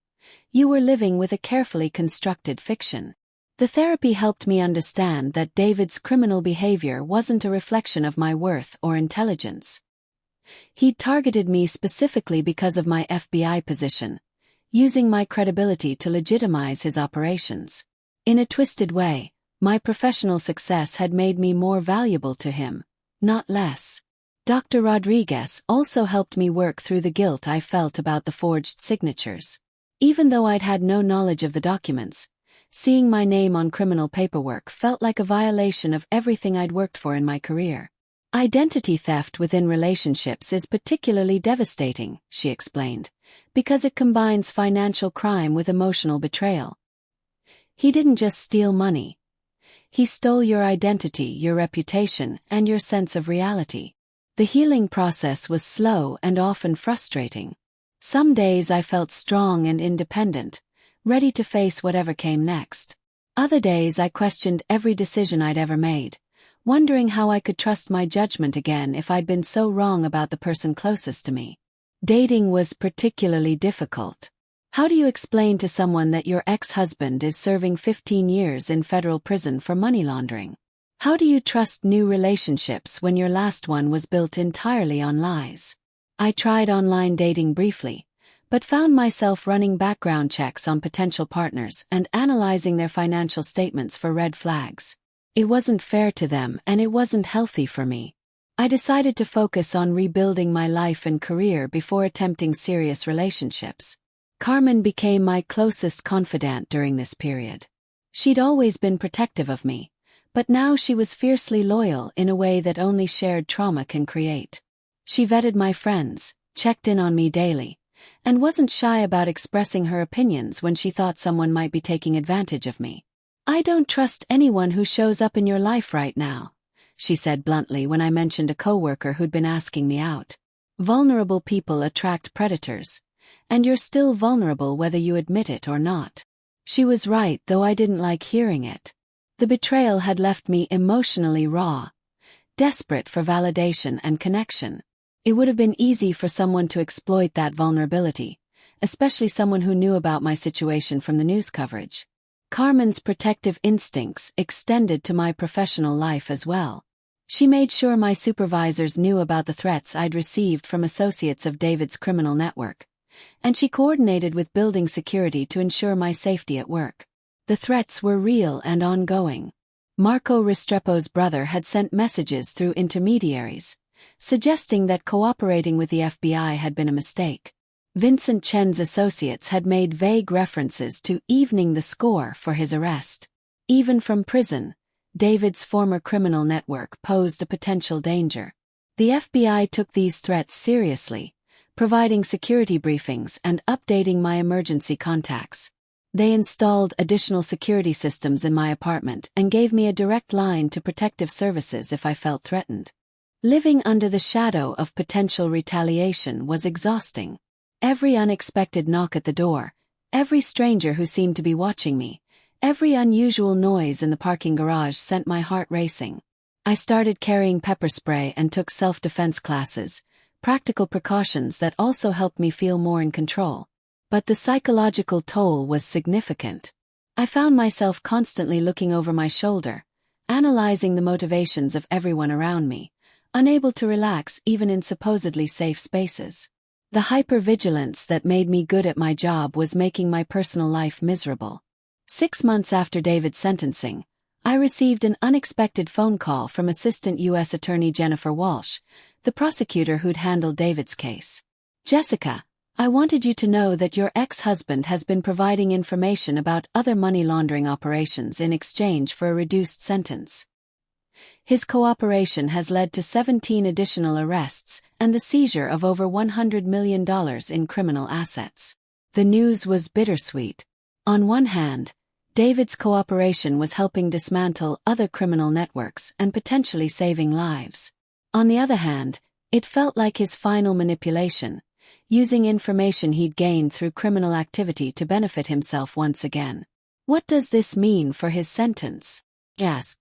You were living with a carefully constructed fiction. The therapy helped me understand that David's criminal behavior wasn't a reflection of my worth or intelligence. He'd targeted me specifically because of my FBI position, using my credibility to legitimize his operations. In a twisted way, my professional success had made me more valuable to him, not less. Dr. Rodriguez also helped me work through the guilt I felt about the forged signatures. Even though I'd had no knowledge of the documents, seeing my name on criminal paperwork felt like a violation of everything I'd worked for in my career. Identity theft within relationships is particularly devastating, she explained, because it combines financial crime with emotional betrayal. He didn't just steal money. He stole your identity, your reputation, and your sense of reality. The healing process was slow and often frustrating. Some days I felt strong and independent, ready to face whatever came next. Other days I questioned every decision I'd ever made, wondering how I could trust my judgment again if I'd been so wrong about the person closest to me. Dating was particularly difficult. How do you explain to someone that your ex-husband is serving 15 years in federal prison for money laundering? How do you trust new relationships when your last one was built entirely on lies? I tried online dating briefly, but found myself running background checks on potential partners and analyzing their financial statements for red flags. It wasn't fair to them and it wasn't healthy for me. I decided to focus on rebuilding my life and career before attempting serious relationships. Carmen became my closest confidant during this period. She'd always been protective of me, but now she was fiercely loyal in a way that only shared trauma can create. She vetted my friends, checked in on me daily, and wasn't shy about expressing her opinions when she thought someone might be taking advantage of me. "I don't trust anyone who shows up in your life right now," she said bluntly when I mentioned a coworker who'd been asking me out. Vulnerable people attract predators. And you're still vulnerable whether you admit it or not. She was right, though I didn't like hearing it. The betrayal had left me emotionally raw, desperate for validation and connection. It would have been easy for someone to exploit that vulnerability, especially someone who knew about my situation from the news coverage. Carmen's protective instincts extended to my professional life as well. She made sure my supervisors knew about the threats I'd received from associates of David's criminal network, and she coordinated with building security to ensure my safety at work. The threats were real and ongoing. Marco Restrepo's brother had sent messages through intermediaries, suggesting that cooperating with the FBI had been a mistake. Vincent Chen's associates had made vague references to evening the score for his arrest. Even from prison, David's former criminal network posed a potential danger. The FBI took these threats seriously, providing security briefings and updating my emergency contacts. They installed additional security systems in my apartment and gave me a direct line to protective services if I felt threatened. Living under the shadow of potential retaliation was exhausting. Every unexpected knock at the door, every stranger who seemed to be watching me, every unusual noise in the parking garage sent my heart racing. I started carrying pepper spray and took self-defense classes, practical precautions that also helped me feel more in control. But the psychological toll was significant. I found myself constantly looking over my shoulder, analyzing the motivations of everyone around me, unable to relax even in supposedly safe spaces. The hypervigilance that made me good at my job was making my personal life miserable. 6 months after David's sentencing, I received an unexpected phone call from Assistant U.S. Attorney Jennifer Walsh, the prosecutor who'd handled David's case. "Jessica, I wanted you to know that your ex-husband has been providing information about other money laundering operations in exchange for a reduced sentence. His cooperation has led to 17 additional arrests and the seizure of over $100 million in criminal assets." The news was bittersweet. On one hand, David's cooperation was helping dismantle other criminal networks and potentially saving lives. On the other hand, it felt like his final manipulation, using information he'd gained through criminal activity to benefit himself once again. What does this mean for his sentence? Yes.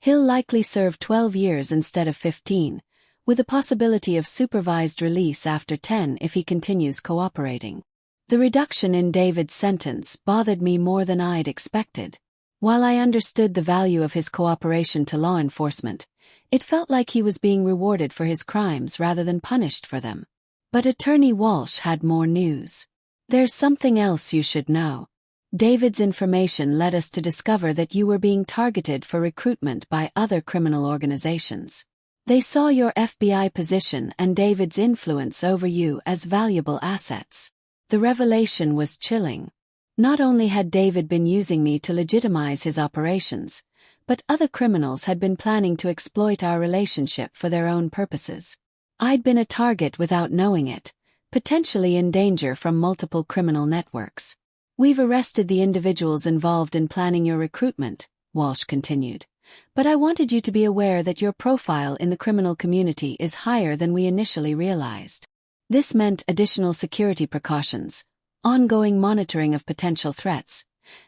He'll likely serve 12 years instead of 15, with the possibility of supervised release after 10 if he continues cooperating. The reduction in David's sentence bothered me more than I'd expected. While I understood the value of his cooperation to law enforcement, it felt like he was being rewarded for his crimes rather than punished for them. But Attorney Walsh had more news. "There's something else you should know. David's information led us to discover that you were being targeted for recruitment by other criminal organizations. They saw your FBI position and David's influence over you as valuable assets." The revelation was chilling. Not only had David been using me to legitimize his operations, but other criminals had been planning to exploit our relationship for their own purposes. I'd been a target without knowing it, potentially in danger from multiple criminal networks. "We've arrested the individuals involved in planning your recruitment," Walsh continued. "But I wanted you to be aware that your profile in the criminal community is higher than we initially realized." This meant additional security precautions, ongoing monitoring of potential threats,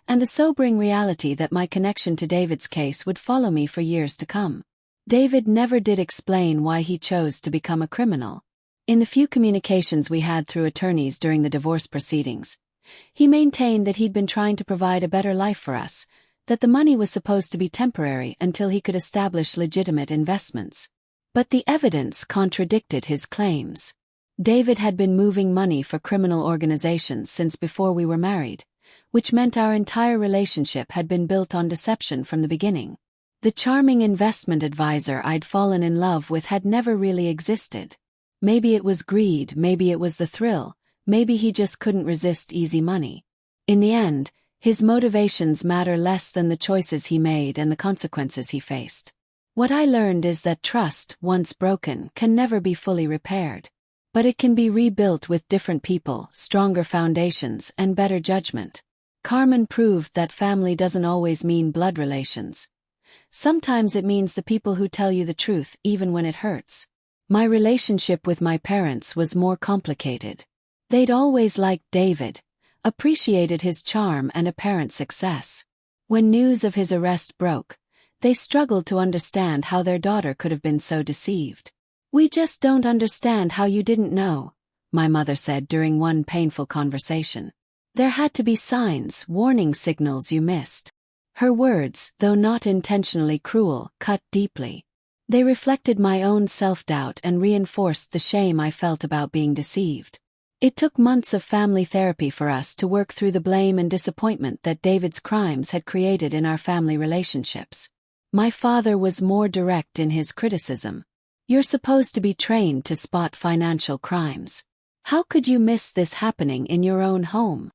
and the sobering reality that my connection to David's case would follow me for years to come. David never did explain why he chose to become a criminal. In the few communications we had through attorneys during the divorce proceedings, he maintained that he'd been trying to provide a better life for us, that the money was supposed to be temporary until he could establish legitimate investments. But the evidence contradicted his claims. David had been moving money for criminal organizations since before we were married, which meant our entire relationship had been built on deception from the beginning. The charming investment advisor I'd fallen in love with had never really existed. Maybe it was greed, maybe it was the thrill, maybe he just couldn't resist easy money. In the end, his motivations matter less than the choices he made and the consequences he faced. What I learned is that trust, once broken, can never be fully repaired. But it can be rebuilt with different people, stronger foundations, and better judgment. Carmen proved that family doesn't always mean blood relations. Sometimes it means the people who tell you the truth even when it hurts. My relationship with my parents was more complicated. They'd always liked David, appreciated his charm and apparent success. When news of his arrest broke, they struggled to understand how their daughter could have been so deceived. "We just don't understand how you didn't know," my mother said during one painful conversation. "There had to be signs, warning signals you missed." Her words, though not intentionally cruel, cut deeply. They reflected my own self-doubt and reinforced the shame I felt about being deceived. It took months of family therapy for us to work through the blame and disappointment that David's crimes had created in our family relationships. My father was more direct in his criticism. "You're supposed to be trained to spot financial crimes. How could you miss this happening in your own home?"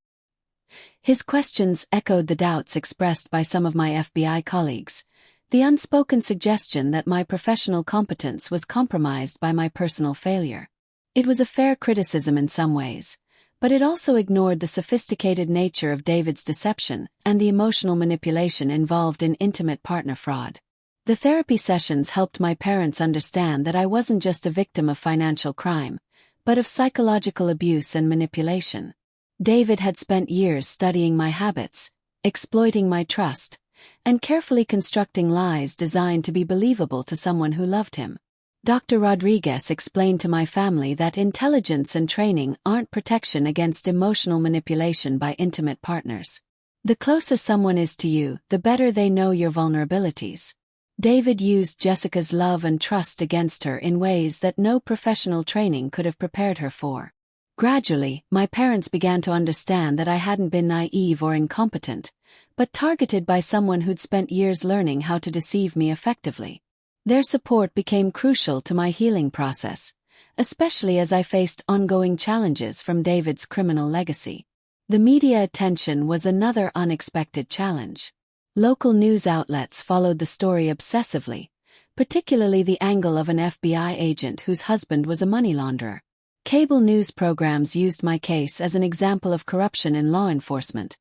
His questions echoed the doubts expressed by some of my FBI colleagues, the unspoken suggestion that my professional competence was compromised by my personal failure. It was a fair criticism in some ways, but it also ignored the sophisticated nature of David's deception and the emotional manipulation involved in intimate partner fraud. The therapy sessions helped my parents understand that I wasn't just a victim of financial crime, but of psychological abuse and manipulation. David had spent years studying my habits, exploiting my trust, and carefully constructing lies designed to be believable to someone who loved him. Dr. Rodriguez explained to my family that intelligence and training aren't protection against emotional manipulation by intimate partners. The closer someone is to you, the better they know your vulnerabilities. David used Jessica's love and trust against her in ways that no professional training could have prepared her for. Gradually, my parents began to understand that I hadn't been naive or incompetent, but targeted by someone who'd spent years learning how to deceive me effectively. Their support became crucial to my healing process, especially as I faced ongoing challenges from David's criminal legacy. The media attention was another unexpected challenge. Local news outlets followed the story obsessively, particularly the angle of an FBI agent whose husband was a money launderer. Cable news programs used my case as an example of corruption in law enforcement,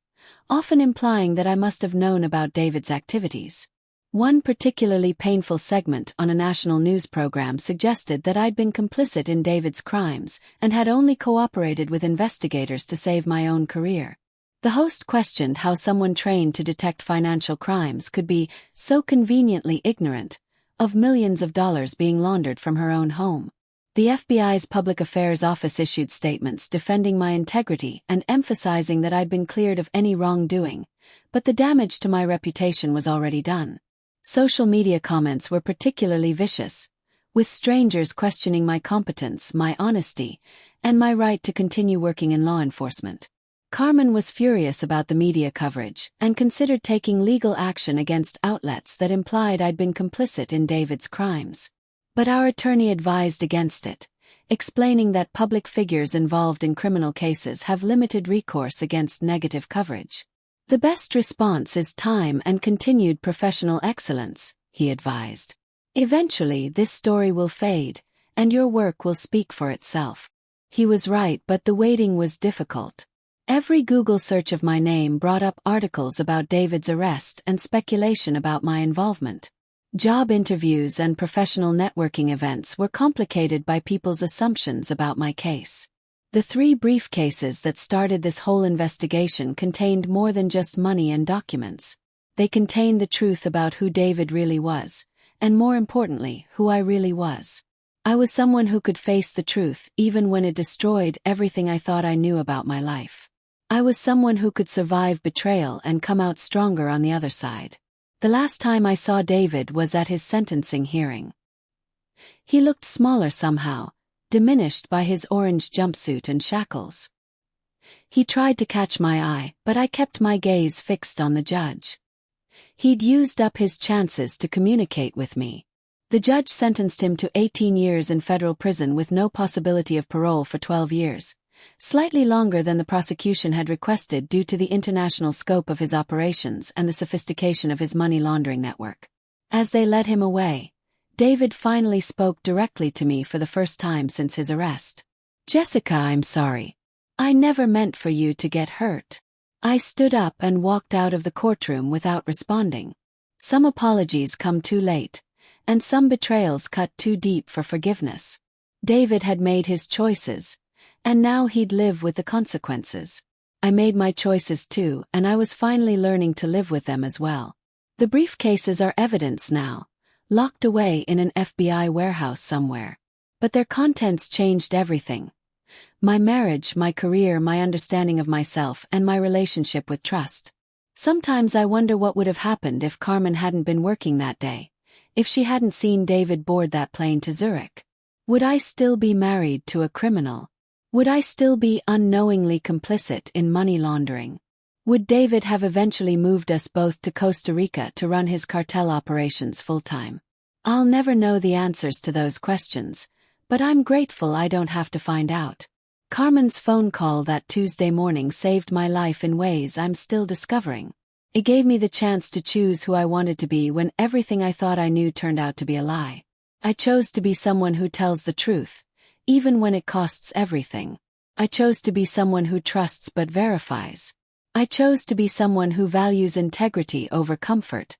often implying that I must have known about David's activities. One particularly painful segment on a national news program suggested that I'd been complicit in David's crimes and had only cooperated with investigators to save my own career. The host questioned how someone trained to detect financial crimes could be so conveniently ignorant of millions of dollars being laundered from her own home. The FBI's Public Affairs Office issued statements defending my integrity and emphasizing that I'd been cleared of any wrongdoing, but the damage to my reputation was already done. Social media comments were particularly vicious, with strangers questioning my competence, my honesty, and my right to continue working in law enforcement. Carmen was furious about the media coverage and considered taking legal action against outlets that implied I'd been complicit in David's crimes. But our attorney advised against it, explaining that public figures involved in criminal cases have limited recourse against negative coverage. "The best response is time and continued professional excellence," he advised. "Eventually this story will fade, and your work will speak for itself." He was right, but the waiting was difficult. Every Google search of my name brought up articles about David's arrest and speculation about my involvement. Job interviews and professional networking events were complicated by people's assumptions about my case. The 3 briefcases that started this whole investigation contained more than just money and documents. They contained the truth about who David really was, and more importantly, who I really was. I was someone who could face the truth even when it destroyed everything I thought I knew about my life. I was someone who could survive betrayal and come out stronger on the other side. The last time I saw David was at his sentencing hearing. He looked smaller somehow, diminished by his orange jumpsuit and shackles. He tried to catch my eye, but I kept my gaze fixed on the judge. He'd used up his chances to communicate with me. The judge sentenced him to 18 years in federal prison with no possibility of parole for 12 years, slightly longer than the prosecution had requested due to the international scope of his operations and the sophistication of his money laundering network. As they led him away, David finally spoke directly to me for the first time since his arrest. "Jessica, I'm sorry. I never meant for you to get hurt." I stood up and walked out of the courtroom without responding. Some apologies come too late, and some betrayals cut too deep for forgiveness. David had made his choices, and now he'd live with the consequences. I made my choices too, and I was finally learning to live with them as well. The briefcases are evidence now, locked away in an FBI warehouse somewhere. But their contents changed everything. My marriage, my career, my understanding of myself, and my relationship with trust. Sometimes I wonder what would have happened if Carmen hadn't been working that day, if she hadn't seen David board that plane to Zurich. Would I still be married to a criminal? Would I still be unknowingly complicit in money laundering? Would David have eventually moved us both to Costa Rica to run his cartel operations full-time? I'll never know the answers to those questions, but I'm grateful I don't have to find out. Carmen's phone call that Tuesday morning saved my life in ways I'm still discovering. It gave me the chance to choose who I wanted to be when everything I thought I knew turned out to be a lie. I chose to be someone who tells the truth, even when it costs everything. I chose to be someone who trusts but verifies. I chose to be someone who values integrity over comfort,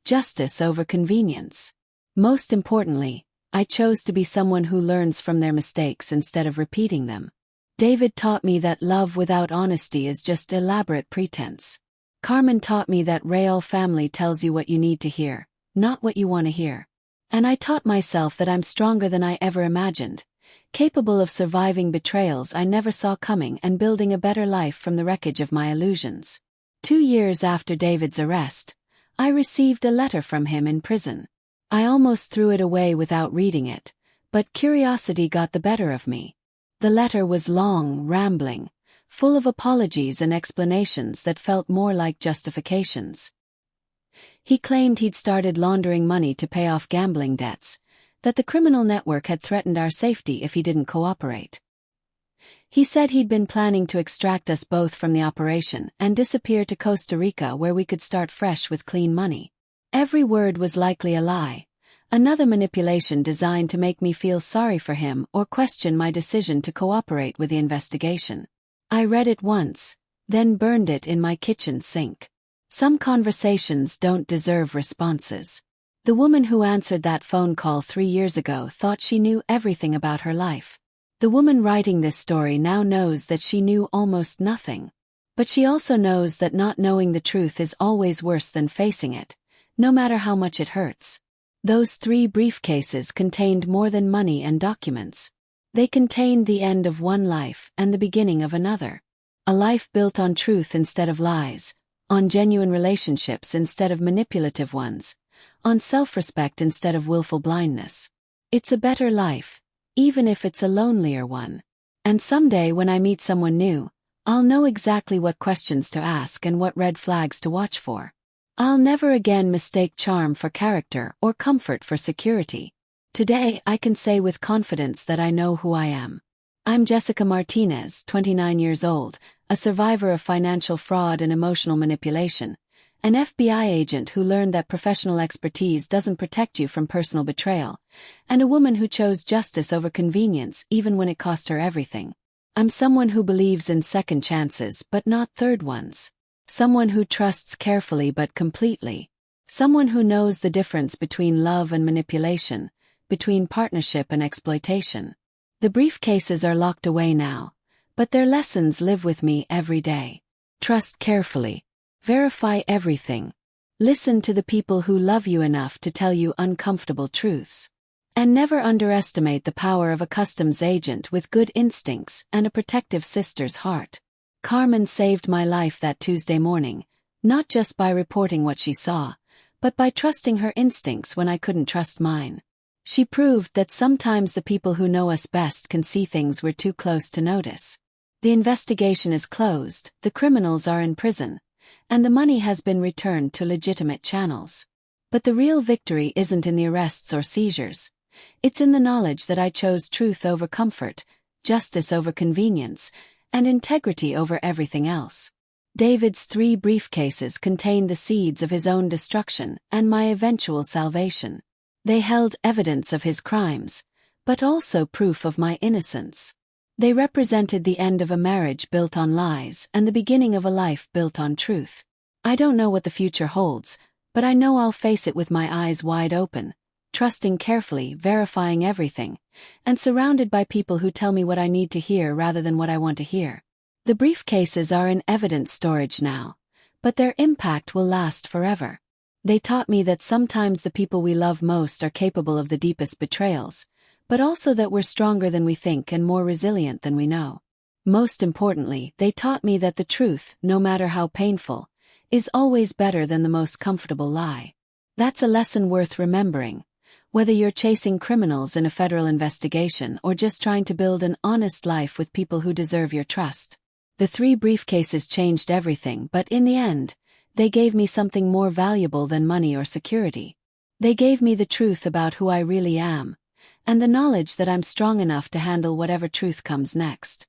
justice over convenience. Most importantly, I chose to be someone who learns from their mistakes instead of repeating them. David taught me that love without honesty is just elaborate pretense. Carmen taught me that real family tells you what you need to hear, not what you want to hear. And I taught myself that I'm stronger than I ever imagined, capable of surviving betrayals I never saw coming and building a better life from the wreckage of my illusions. 2 years after David's arrest, I received a letter from him in prison. I almost threw it away without reading it, but curiosity got the better of me. The letter was long, rambling, full of apologies and explanations that felt more like justifications. He claimed he'd started laundering money to pay off gambling debts, that the criminal network had threatened our safety if he didn't cooperate. He said he'd been planning to extract us both from the operation and disappear to Costa Rica where we could start fresh with clean money. Every word was likely a lie. Another manipulation designed to make me feel sorry for him or question my decision to cooperate with the investigation. I read it once, then burned it in my kitchen sink. Some conversations don't deserve responses. The woman who answered that phone call 3 years ago thought she knew everything about her life. The woman writing this story now knows that she knew almost nothing. But she also knows that not knowing the truth is always worse than facing it, no matter how much it hurts. Those 3 briefcases contained more than money and documents. They contained the end of one life and the beginning of another. A life built on truth instead of lies, on genuine relationships instead of manipulative ones, on self-respect instead of willful blindness. It's a better life, even if it's a lonelier one. And someday when I meet someone new, I'll know exactly what questions to ask and what red flags to watch for. I'll never again mistake charm for character or comfort for security. Today I can say with confidence that I know who I am. I'm Jessica Martinez, 29 years old, a survivor of financial fraud and emotional manipulation, an FBI agent who learned that professional expertise doesn't protect you from personal betrayal, and a woman who chose justice over convenience even when it cost her everything. I'm someone who believes in second chances but not third ones. Someone who trusts carefully but completely. Someone who knows the difference between love and manipulation, between partnership and exploitation. The briefcases are locked away now, but their lessons live with me every day. Trust carefully. Verify everything. Listen to the people who love you enough to tell you uncomfortable truths. And never underestimate the power of a customs agent with good instincts and a protective sister's heart. Carmen saved my life that Tuesday morning, not just by reporting what she saw, but by trusting her instincts when I couldn't trust mine. She proved that sometimes the people who know us best can see things we're too close to notice. The investigation is closed, the criminals are in prison, and the money has been returned to legitimate channels. But the real victory isn't in the arrests or seizures. It's in the knowledge that I chose truth over comfort, justice over convenience, and integrity over everything else. David's 3 briefcases contained the seeds of his own destruction and my eventual salvation. They held evidence of his crimes, but also proof of my innocence. They represented the end of a marriage built on lies and the beginning of a life built on truth. I don't know what the future holds, But I know I'll face it with my eyes wide open, trusting carefully, verifying everything, and surrounded by people who tell me what I need to hear rather than what I want to hear. The briefcases are in evidence storage now, but their impact will last forever. They taught me that sometimes the people we love most are capable of the deepest betrayals, but also that we're stronger than we think and more resilient than we know. Most importantly, they taught me that the truth, no matter how painful, is always better than the most comfortable lie. That's a lesson worth remembering, whether you're chasing criminals in a federal investigation or just trying to build an honest life with people who deserve your trust. The 3 briefcases changed everything, but in the end, they gave me something more valuable than money or security. They gave me the truth about who I really am, and the knowledge that I'm strong enough to handle whatever truth comes next.